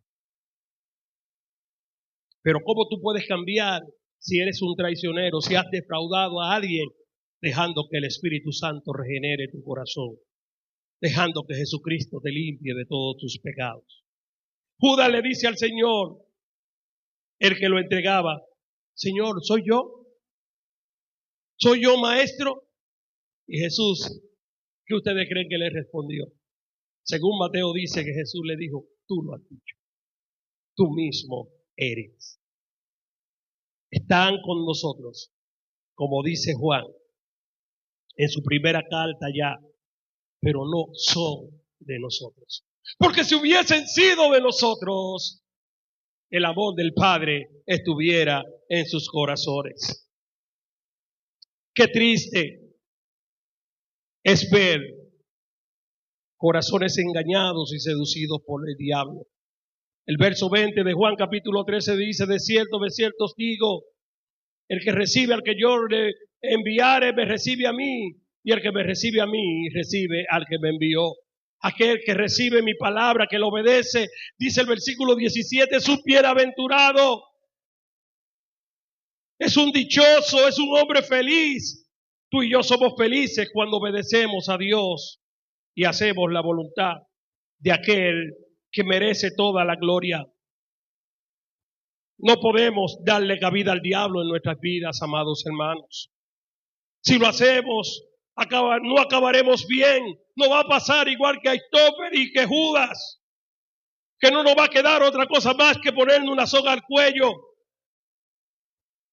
Pero ¿cómo tú puedes cambiar si eres un traicionero, si has defraudado a alguien, dejando que el Espíritu Santo regenere tu corazón, dejando que Jesucristo te limpie de todos tus pecados? Judas le dice al Señor, el que lo entregaba: Señor, ¿soy yo? ¿Soy yo, maestro? Y Jesús, ¿qué ustedes creen que le respondió? Según Mateo dice que Jesús le dijo: tú lo has dicho, tú mismo eres. Están con nosotros, como dice Juan en su primera carta ya, pero no son de nosotros. Porque si hubiesen sido de nosotros, el amor del Padre estuviera en sus corazones. Qué triste es ver corazones engañados y seducidos por el diablo. El verso 20 de Juan capítulo 13 dice: de cierto os digo, el que recibe al que yo le enviare, me recibe a mí, Y el que me recibe a mí, recibe al que me envió. Aquel que recibe mi palabra, que lo obedece, dice el versículo 17, es un bienaventurado, es un dichoso, es un hombre feliz. Tú y yo somos felices cuando obedecemos a Dios y hacemos la voluntad de aquel que merece toda la gloria. No podemos darle cabida al diablo en nuestras vidas, amados hermanos. Si lo hacemos, no acabaremos bien. No va a pasar igual que Ahistófeles y que Judas, que no nos va a quedar otra cosa más que ponerle una soga al cuello.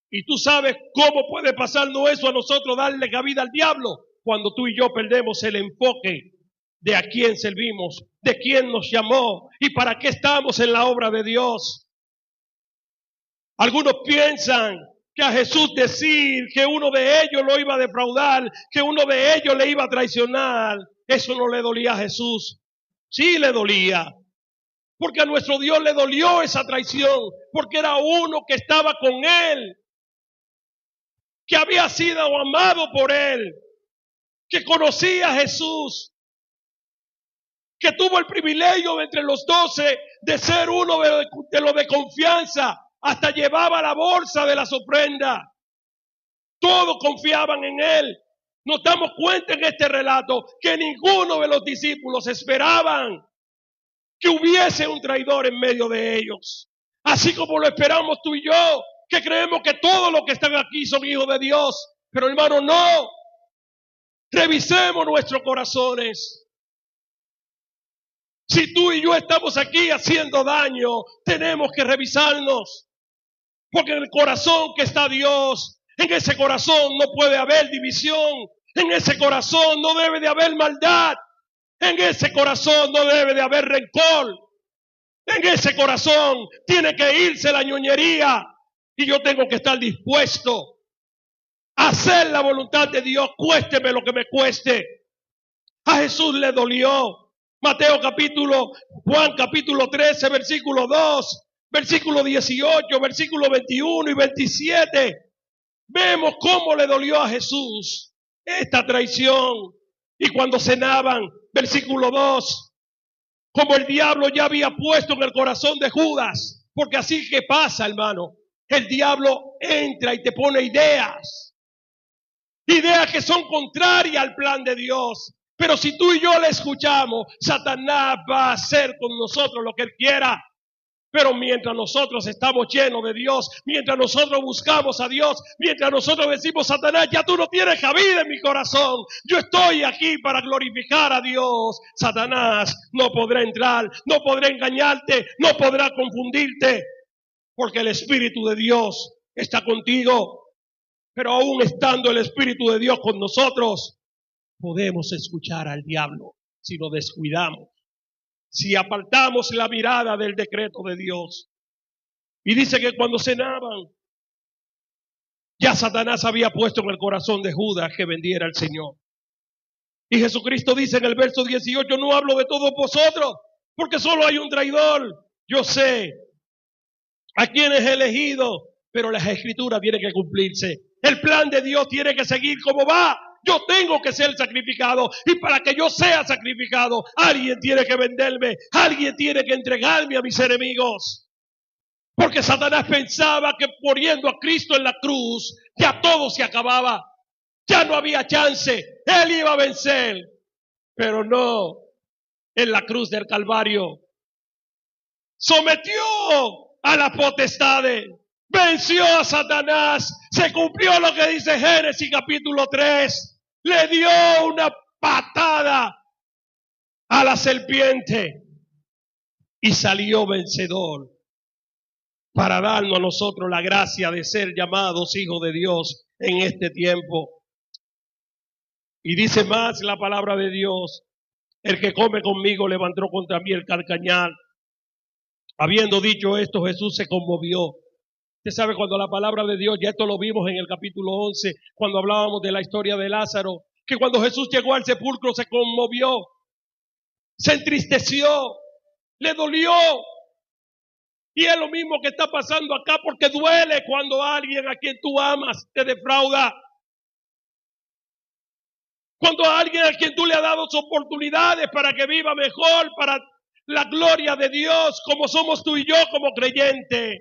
Y tú sabes cómo puede pasarnos eso a nosotros, darle cabida al diablo, cuando tú y yo perdemos el enfoque de a quién servimos, de quién nos llamó y para qué estamos en la obra de Dios. Algunos piensan que a Jesús decir que uno de ellos lo iba a defraudar, que uno de ellos le iba a traicionar, eso no le dolía a Jesús. Sí le dolía, porque a nuestro Dios le dolió esa traición, porque era uno que estaba con él, que había sido amado por él, que conocía a Jesús, que tuvo el privilegio de entre los 12 de ser uno de los de confianza, hasta llevaba la bolsa de las ofrendas. Todos confiaban en él. Nos damos cuenta en este relato que ninguno de los discípulos esperaban que hubiese un traidor en medio de ellos. Así como lo esperamos tú y yo, que creemos que todos los que están aquí son hijos de Dios. Pero hermano, no. Revisemos nuestros corazones. Si tú y yo estamos aquí haciendo daño, tenemos que revisarnos. Porque en el corazón que está Dios, en ese corazón no puede haber división. En ese corazón no debe de haber maldad. En ese corazón no debe de haber rencor. En ese corazón tiene que irse la ñoñería. Y yo tengo que estar dispuesto a hacer la voluntad de Dios, cuésteme lo que me cueste. A Jesús le dolió. Juan capítulo 13, versículo 2, versículo 18, versículo 21 y 27. Vemos cómo le dolió a Jesús esta traición. Y cuando cenaban, versículo 2, como el diablo ya había puesto en el corazón de Judas, porque así que pasa, hermano, el diablo entra y te pone ideas que son contrarias al plan de Dios. Pero si tú y yo le escuchamos, Satanás va a hacer con nosotros lo que él quiera. Pero mientras nosotros estamos llenos de Dios, mientras nosotros buscamos a Dios, mientras nosotros decimos, Satanás, ya tú no tienes cabida en mi corazón, yo estoy aquí para glorificar a Dios, Satanás no podrá entrar, no podrá engañarte, no podrá confundirte, porque el Espíritu de Dios está contigo. Pero aún estando el Espíritu de Dios con nosotros, podemos escuchar al diablo si lo descuidamos, si apartamos la mirada del decreto de Dios. Y dice que cuando cenaban, ya Satanás había puesto en el corazón de Judas que vendiera al Señor. Y Jesucristo dice en el verso 18, no hablo de todos vosotros, porque solo hay un traidor. Yo sé a quién es elegido, pero las escrituras tienen que cumplirse. El plan de Dios tiene que seguir como va. Yo tengo que ser sacrificado. Y para que yo sea sacrificado, alguien tiene que venderme. Alguien tiene que entregarme a mis enemigos. Porque Satanás pensaba que poniendo a Cristo en la cruz, ya todo se acababa. Ya no había chance. Él iba a vencer. Pero no. En la cruz del Calvario sometió a las potestades. Venció a Satanás. Se cumplió lo que dice Génesis capítulo 3. Le dio una patada a la serpiente y salió vencedor para darnos a nosotros la gracia de ser llamados hijos de Dios en este tiempo. Y dice más la palabra de Dios, el que come conmigo levantó contra mí el carcañal. Habiendo dicho esto, Jesús se conmovió. Usted sabe, cuando la palabra de Dios, ya esto lo vimos en el capítulo 11, cuando hablábamos de la historia de Lázaro, que cuando Jesús llegó al sepulcro se conmovió, se entristeció, le dolió. Y es lo mismo que está pasando acá, porque duele cuando alguien a quien tú amas te defrauda. Cuando a alguien a quien tú le has dado oportunidades para que viva mejor, para la gloria de Dios, como somos tú y yo como creyentes.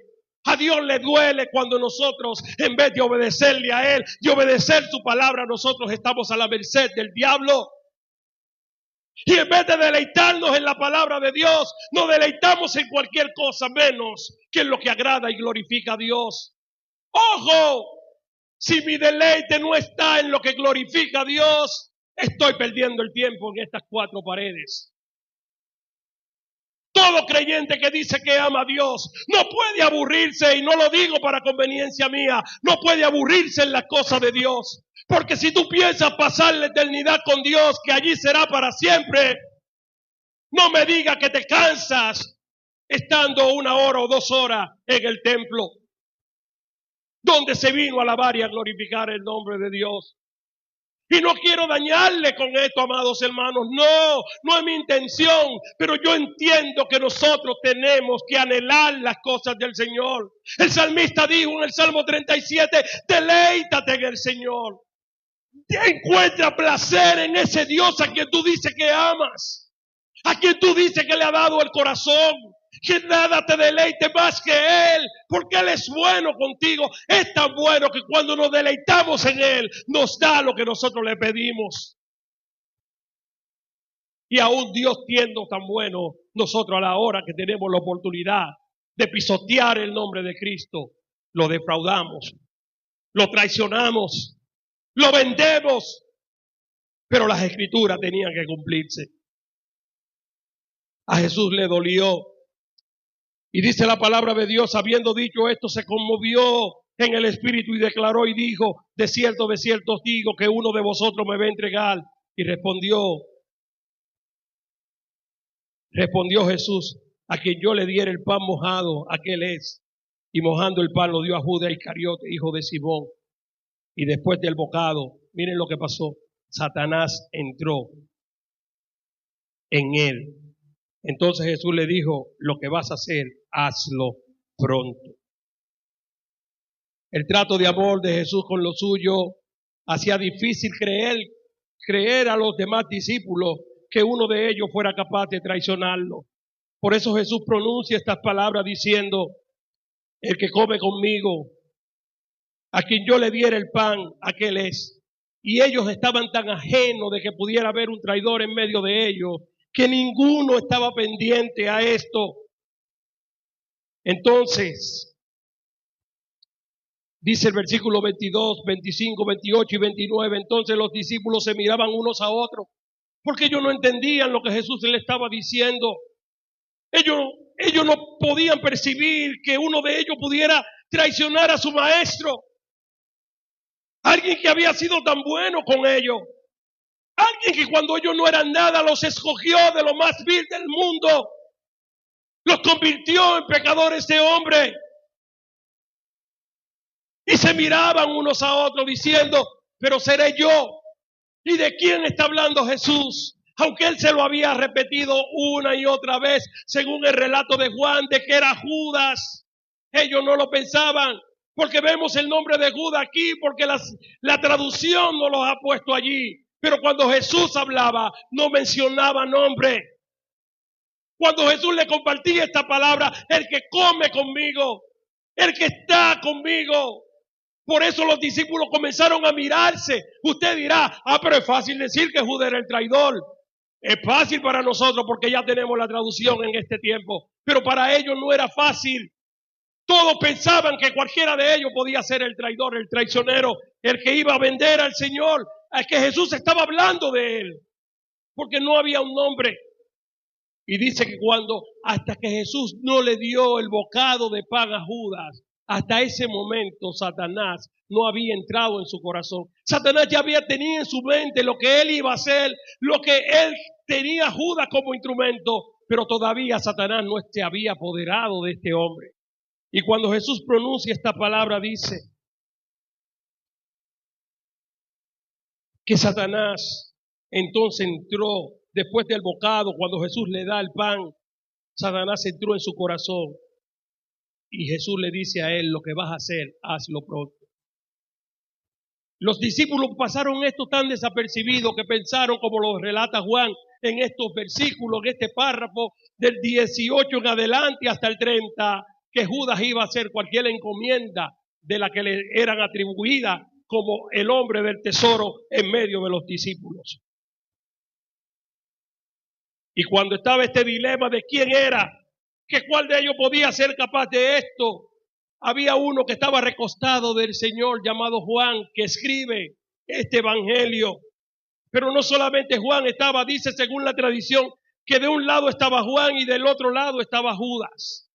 A Dios le duele cuando nosotros, en vez de obedecerle a Él y obedecer su palabra, nosotros estamos a la merced del diablo. Y en vez de deleitarnos en la palabra de Dios, nos deleitamos en cualquier cosa menos que en lo que agrada y glorifica a Dios. ¡Ojo! Si mi deleite no está en lo que glorifica a Dios, estoy perdiendo el tiempo en estas cuatro paredes. Todo creyente que dice que ama a Dios no puede aburrirse, y no lo digo para conveniencia mía, no puede aburrirse en las cosas de Dios. Porque si tú piensas pasar la eternidad con Dios, que allí será para siempre, no me digas que te cansas estando 1 hora o 2 horas en el templo, donde se vino a alabar y a glorificar el nombre de Dios. Y no quiero dañarle con esto, amados hermanos. No es mi intención. Pero yo entiendo que nosotros tenemos que anhelar las cosas del Señor. El salmista dijo en el Salmo 37, deleítate en el Señor. Encuentra placer en ese Dios a quien tú dices que amas. A quien tú dices que le ha dado el corazón. Que nada te deleite más que Él, porque Él es bueno contigo. Es tan bueno que cuando nos deleitamos en Él, nos da lo que nosotros le pedimos. Y aún Dios siendo tan bueno, nosotros a la hora que tenemos la oportunidad de pisotear el nombre de Cristo, lo defraudamos, lo traicionamos, lo vendemos. Pero las Escrituras tenían que cumplirse. A Jesús le dolió. Y dice la palabra de Dios, habiendo dicho esto, se conmovió en el espíritu y declaró y dijo, de cierto os digo que uno de vosotros me va a entregar. Y respondió Jesús, a quien yo le diera el pan mojado, aquel es. Y mojando el pan lo dio a Judas Iscariote, hijo de Simón. Y después del bocado, miren lo que pasó, Satanás entró en él. Entonces Jesús le dijo, lo que vas a hacer, hazlo pronto. El trato de amor de Jesús con lo suyo hacía difícil creer a los demás discípulos que uno de ellos fuera capaz de traicionarlo. Por eso Jesús pronuncia estas palabras diciendo, el que come conmigo, a quien yo le diera el pan, aquel es. Y ellos estaban tan ajenos de que pudiera haber un traidor en medio de ellos, que ninguno estaba pendiente a esto. Entonces, dice el versículo 22, 25, 28 y 29, entonces los discípulos se miraban unos a otros, porque ellos no entendían lo que Jesús les estaba diciendo. Ellos no podían percibir que uno de ellos pudiera traicionar a su maestro. Alguien que había sido tan bueno con ellos. Alguien que cuando ellos no eran nada los escogió de lo más vil del mundo. Los convirtió en pecadores de hombre. Y se miraban unos a otros diciendo, pero seré yo. ¿Y de quién está hablando Jesús? Aunque él se lo había repetido una y otra vez, según el relato de Juan, de que era Judas. Ellos no lo pensaban, porque vemos el nombre de Judas aquí, porque la traducción no los ha puesto allí. Pero cuando Jesús hablaba, no mencionaba nombre. Cuando Jesús le compartía esta palabra, el que come conmigo, el que está conmigo. Por eso los discípulos comenzaron a mirarse. Usted dirá, pero es fácil decir que Judas era el traidor. Es fácil para nosotros porque ya tenemos la traducción en este tiempo. Pero para ellos no era fácil. Todos pensaban que cualquiera de ellos podía ser el traidor, el traicionero, el que iba a vender al Señor, al que Jesús estaba hablando de él. Porque no había un nombre. Y dice que hasta que Jesús no le dio el bocado de pan a Judas, hasta ese momento Satanás no había entrado en su corazón. Satanás ya tenía en su mente lo que él iba a hacer, lo que él tenía a Judas como instrumento, pero todavía Satanás no se había apoderado de este hombre. Y cuando Jesús pronuncia esta palabra dice que Satanás entonces entró después del bocado, cuando Jesús le da el pan, Satanás entró en su corazón. Y Jesús le dice a él, lo que vas a hacer, hazlo pronto. Los discípulos pasaron esto tan desapercibido que pensaron, como lo relata Juan en estos versículos, en este párrafo del 18 en adelante hasta el 30, que Judas iba a hacer cualquier encomienda de la que le eran atribuidas como el hombre del tesoro en medio de los discípulos. Y cuando estaba este dilema de quién era, que cuál de ellos podía ser capaz de esto, había uno que estaba recostado del Señor llamado Juan, que escribe este evangelio. Pero no solamente Juan estaba, dice según la tradición, que de un lado estaba Juan y del otro lado estaba Judas.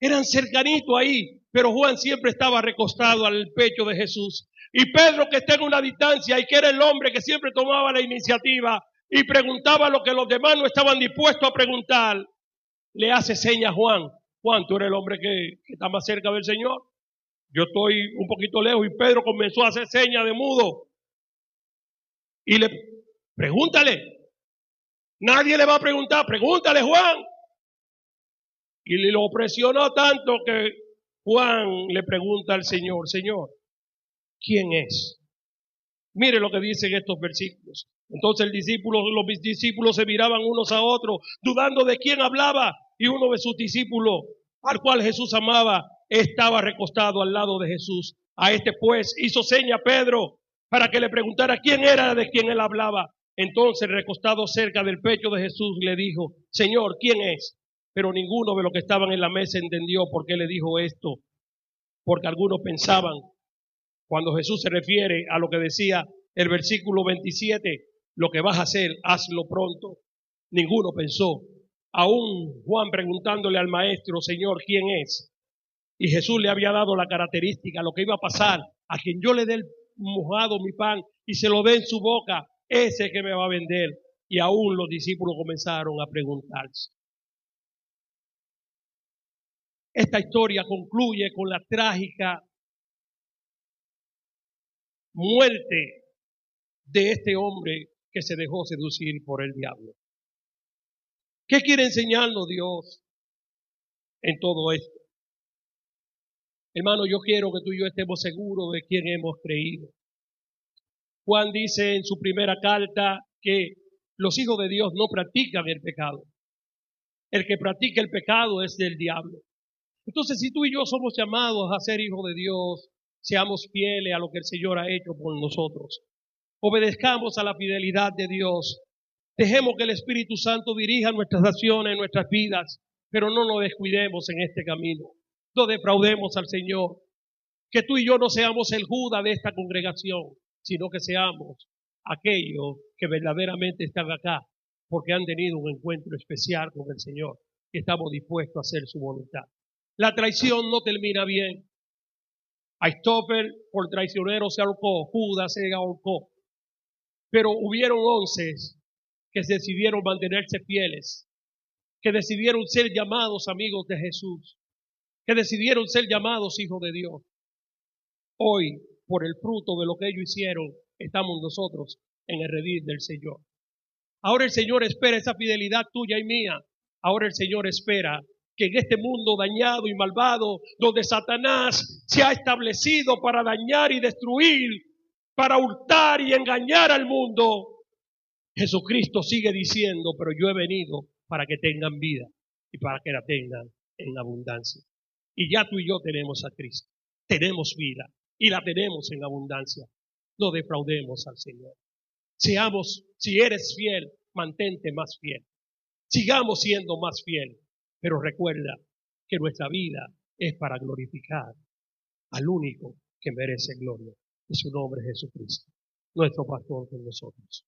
Eran cercanitos ahí, pero Juan siempre estaba recostado al pecho de Jesús. Y Pedro, que está en una distancia y que era el hombre que siempre tomaba la iniciativa y preguntaba lo que los demás no estaban dispuestos a preguntar, le hace señas a Juan. Juan, tú eres el hombre que está más cerca del Señor. Yo estoy un poquito lejos. Y Pedro comenzó a hacer señas de mudo. Y le pregúntale. Nadie le va a preguntar. Pregúntale, Juan. Y lo presionó tanto que Juan le pregunta al Señor, Señor, ¿quién es? Mire lo que dicen estos versículos. Entonces los discípulos se miraban unos a otros, dudando de quién hablaba, y uno de sus discípulos, al cual Jesús amaba, estaba recostado al lado de Jesús. A este pues hizo seña a Pedro para que le preguntara quién era de quien él hablaba. Entonces, recostado cerca del pecho de Jesús, le dijo, Señor, ¿quién es? Pero ninguno de los que estaban en la mesa entendió por qué le dijo esto, porque algunos pensaban, cuando Jesús se refiere a lo que decía el versículo 27, lo que vas a hacer, hazlo pronto. Ninguno pensó. Aún Juan preguntándole al maestro, Señor, ¿quién es? Y Jesús le había dado la característica, lo que iba a pasar, a quien yo le dé el mojado mi pan y se lo dé en su boca, ese que me va a vender. Y aún los discípulos comenzaron a preguntarse. Esta historia concluye con la trágica muerte de este hombre que se dejó seducir por el diablo. ¿Qué quiere enseñarnos Dios en todo esto? Hermano, yo quiero que tú y yo estemos seguros de quién hemos creído. Juan dice en su primera carta que los hijos de Dios no practican el pecado. El que practica el pecado es del diablo. Entonces, si tú y yo somos llamados a ser hijos de Dios, seamos fieles a lo que el Señor ha hecho por nosotros. Obedezcamos a la fidelidad de Dios. Dejemos que el Espíritu Santo dirija nuestras acciones, nuestras vidas, pero no nos descuidemos en este camino. No defraudemos al Señor. Que tú y yo no seamos el Judas de esta congregación, sino que seamos aquellos que verdaderamente están acá porque han tenido un encuentro especial con el Señor y estamos dispuestos a hacer su voluntad. La traición no termina bien. Ahistófel por traicionero se ahorcó, Judas se ahorcó. Pero hubieron 11 que decidieron mantenerse fieles, que decidieron ser llamados amigos de Jesús, que decidieron ser llamados hijos de Dios. Hoy, por el fruto de lo que ellos hicieron, estamos nosotros en el redil del Señor. Ahora el Señor espera esa fidelidad tuya y mía. Ahora el Señor espera que en este mundo dañado y malvado, donde Satanás se ha establecido para dañar y destruir, para hurtar y engañar al mundo, Jesucristo sigue diciendo, pero yo he venido para que tengan vida y para que la tengan en abundancia. Y ya tú y yo tenemos a Cristo, tenemos vida y la tenemos en abundancia. No defraudemos al Señor. Seamos, si eres fiel, mantente más fiel. Sigamos siendo más fieles, pero recuerda que nuestra vida es para glorificar al único que merece gloria. Y su nombre es Jesucristo, nuestro pastor con nosotros.